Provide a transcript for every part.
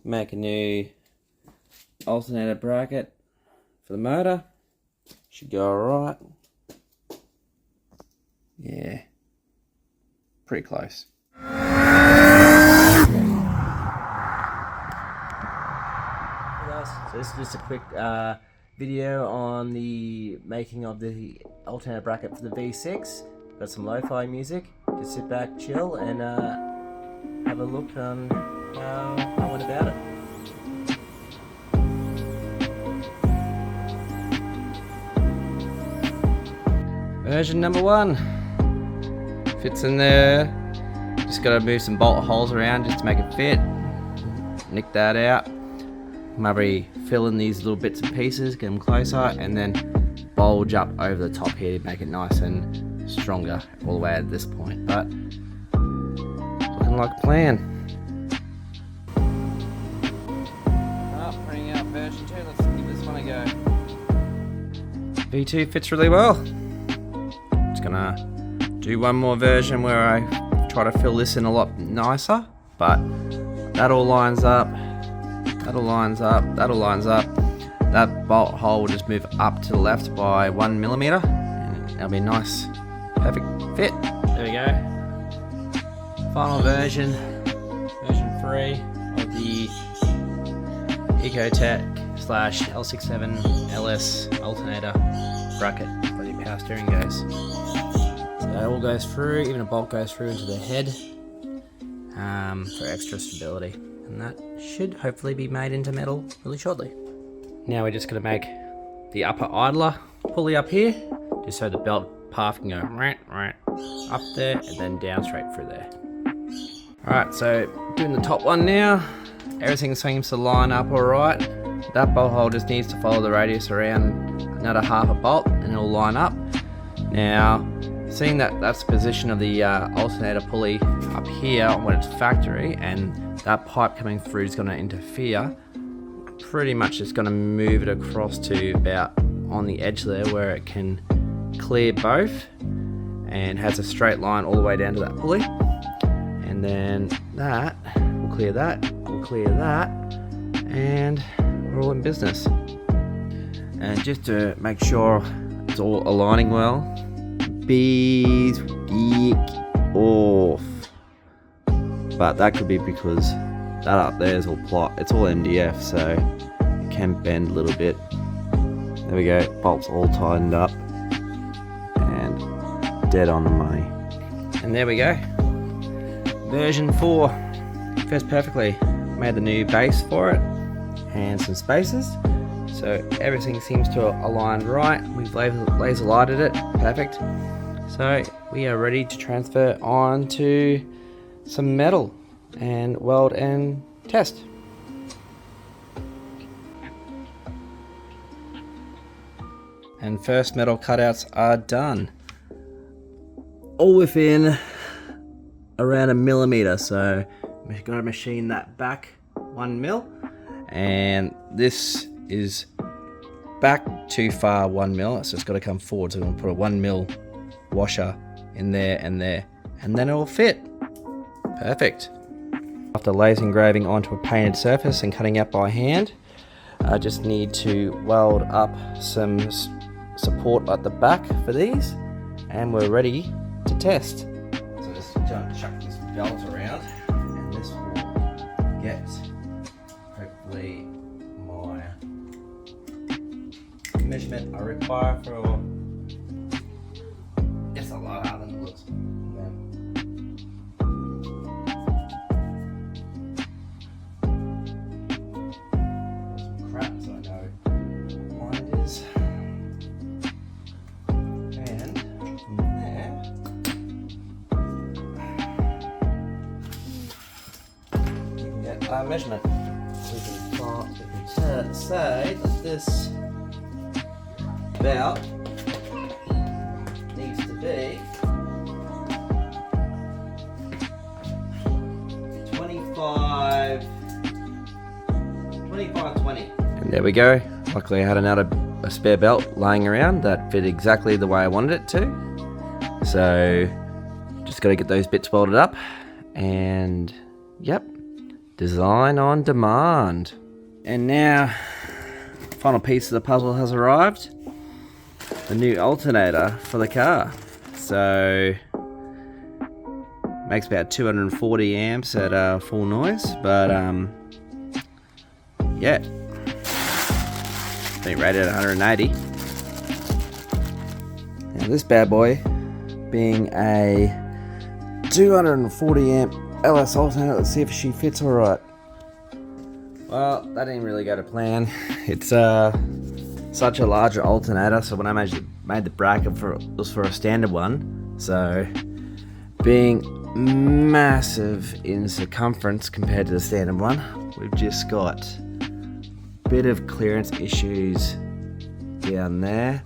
make a new alternator bracket for the motor. Should go alright. Yeah, pretty close. So this is just a quick video on the making of the alternator bracket for the V6. Got some lo-fi music. Just sit back, chill, and have a look on how I went about it. Version number 1 fits in there. Just got to move some bolt holes around just to make it fit. Nick that out. Maybe fill in these little bits and pieces, get them closer, and then bulge up over the top here to make it nice and stronger all the way at this point. But looking like a plan. Printing out version 2. Let's give this one a go. V2 fits really well. Just gonna do one more version where I try to fill this in a lot nicer, but that all lines up. That all lines up. That all lines up. That bolt hole will just move up to the left by 1 millimeter, and that'll be a nice, perfect fit. There we go. Final version, version 3 of the Ecotech/L67 LS Alternator bracket where the power steering goes. So that all goes through, even a bolt goes through into the head for extra stability. And that should hopefully be made into metal really shortly. Now we're just going to make the upper idler pulley up here, just so the belt path can go right up there and then down straight through there. Alright, so doing the top one now. Everything seems to line up alright. That bolt hole just needs to follow the radius around another half a bolt and it'll line up. Now, seeing that that's the position of the alternator pulley up here when it's factory, and that pipe coming through is going to interfere, pretty much just going to move it across to about on the edge there where it can clear both and has a straight line all the way down to that pulley. And then that will clear that, will clear that, and we're all in business. And just to make sure it's all aligning well, bees off. But that could be because that up there is all plot. It's all MDF, so it can bend a little bit. There we go, bolts all tightened up and dead on the money. And there we go. Version 4 fits perfectly. Made the new base for it and some spaces. So everything seems to align right. We've laser lighted it, perfect. So we are ready to transfer on to some metal and weld and test. And first metal cutouts are done. All within around 1 millimeter, so we've got to machine that back 1 mil, and this is back too far 1 mil, so it's got to come forward. So we're going to put a 1 mil washer in there and there, and then it will fit. Perfect. After laser engraving onto a painted surface and cutting out by hand, I just need to weld up some support at the back for these, and we're ready to test. So just chuck this belt around, and this will get hopefully my measurement I require for. It's a lot harder than it looks. So I know what it is. And from there, you can get our measurement. We can say that this belt needs to be 25-20. And there we go. Luckily I had a spare belt laying around that fit exactly the way I wanted it to. So just got to get those bits welded up, and yep, Design on demand. And now, final piece of the puzzle has arrived. The new alternator for the car. So, makes about 240 amps at full noise, but yeah, I think rated at 180. Now this bad boy, being a 240 amp LS alternator, let's see if she fits alright. Well, that didn't really go to plan. It's such a larger alternator, so when I made the bracket it was for a standard one. So being massive in circumference compared to the standard one, we've just got a bit of clearance issues down there.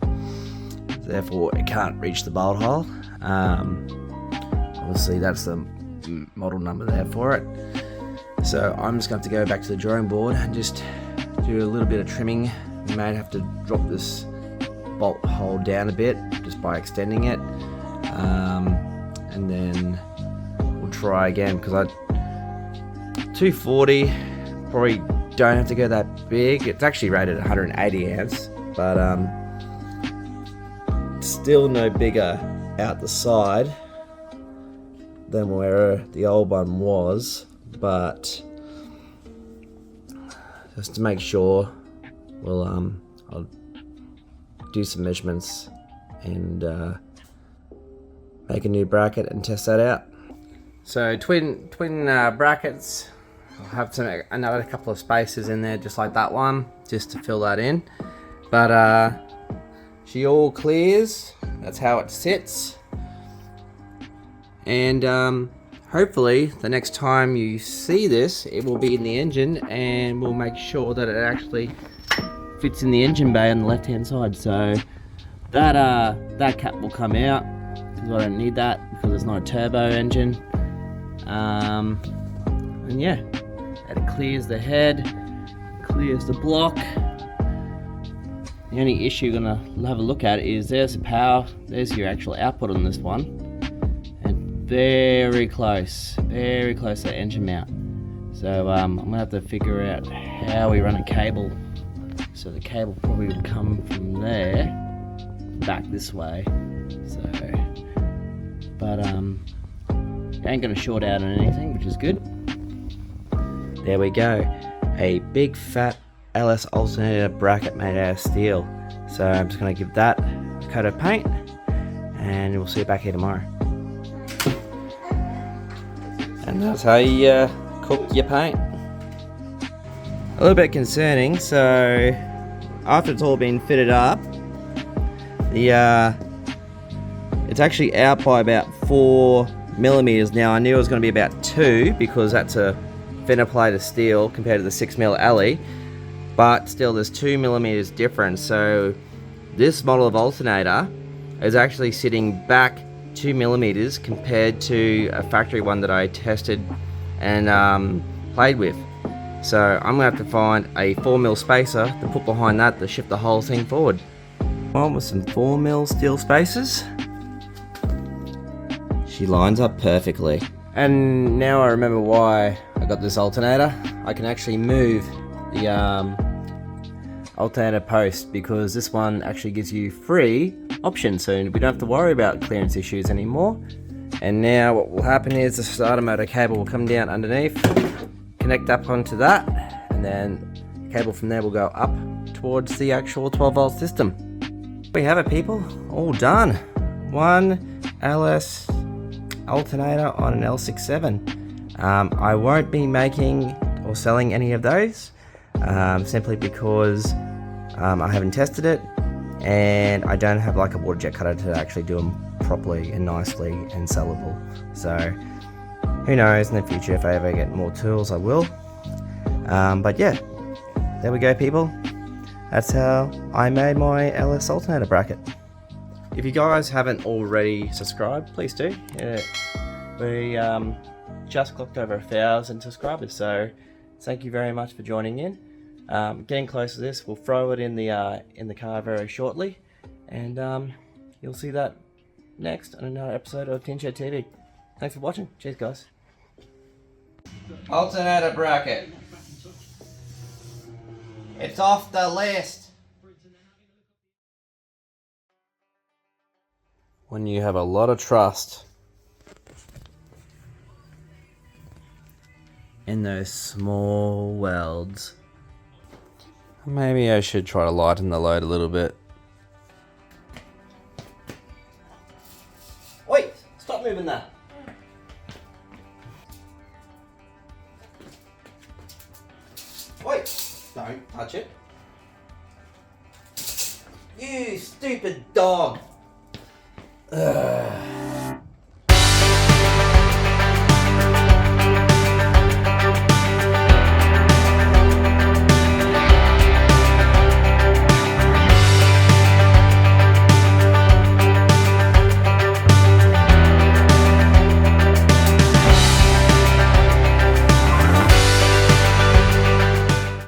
Therefore, it can't reach the bolt hole. Obviously, that's the model number there for it. So I'm just going to have to go back to the drawing board and just do a little bit of trimming. You may have to drop this bolt hole down a bit just by extending it, and then we'll try again, because 240 probably don't have to go that big. It's actually rated at 180 amps, but still no bigger out the side than where the old one was. But just to make sure, I'll do some measurements and make a new bracket and test that out. So twin brackets. I'll have another couple of spaces in there just like that one, just to fill that in. But she all clears. That's how it sits. And hopefully the next time you see this, it will be in the engine, and we'll make sure that it actually fits in the engine bay on the left hand side. So that cap will come out, because I don't need that, because it's not a turbo engine. And yeah, it clears the head, clears the block. The only issue you're gonna have a look at is there's the power, there's your actual output on this one, and very close to the engine mount. So I'm gonna have to figure out how we run a cable. So the cable probably would come from there back this way. So, but it ain't gonna short out on anything, which is good. There we go, a big fat LS Alternator bracket made out of steel. So I'm just going to give that a coat of paint, and we'll see you back here tomorrow. And that's how you cook your paint. A little bit concerning, so after it's all been fitted up, it's actually out by about 4 millimeters. Now I knew it was going to be about 2, because that's a thinner plate of steel compared to the 6mm alley. But still, there's 2 millimeters difference. So this model of alternator is actually sitting back 2 millimeters compared to a factory one that I tested and played with. So I'm gonna have to find a 4mm spacer to put behind that to shift the whole thing forward. One with some 4mm steel spacers. She lines up perfectly. And now I remember why I got this alternator. I can actually move the alternator post, because this one actually gives you free options, so we don't have to worry about clearance issues anymore. And now what will happen is the starter motor cable will come down underneath, connect up onto that, and then the cable from there will go up towards the actual 12-volt system. There we have it, people, all done. One LS alternator on an L67. I won't be making or selling any of those, simply because I haven't tested it, and I don't have like a water jet cutter to actually do them properly and nicely and sellable. So who knows, in the future if I ever get more tools I will. But yeah, there we go, people. That's how I made my LS alternator bracket. If you guys haven't already subscribed, please do. We just clocked over 1,000 subscribers, so thank you very much for joining in. Getting close to this, we'll throw it in the car very shortly, and you'll see that next on another episode of Tin Shed TV. Thanks for watching. Cheers, guys. Alternator bracket. It's off the list. When you have a lot of trust in those small welds. Maybe I should try to lighten the load a little bit. Wait! Stop moving that! Wait! Don't touch it. You stupid dog! Ugh.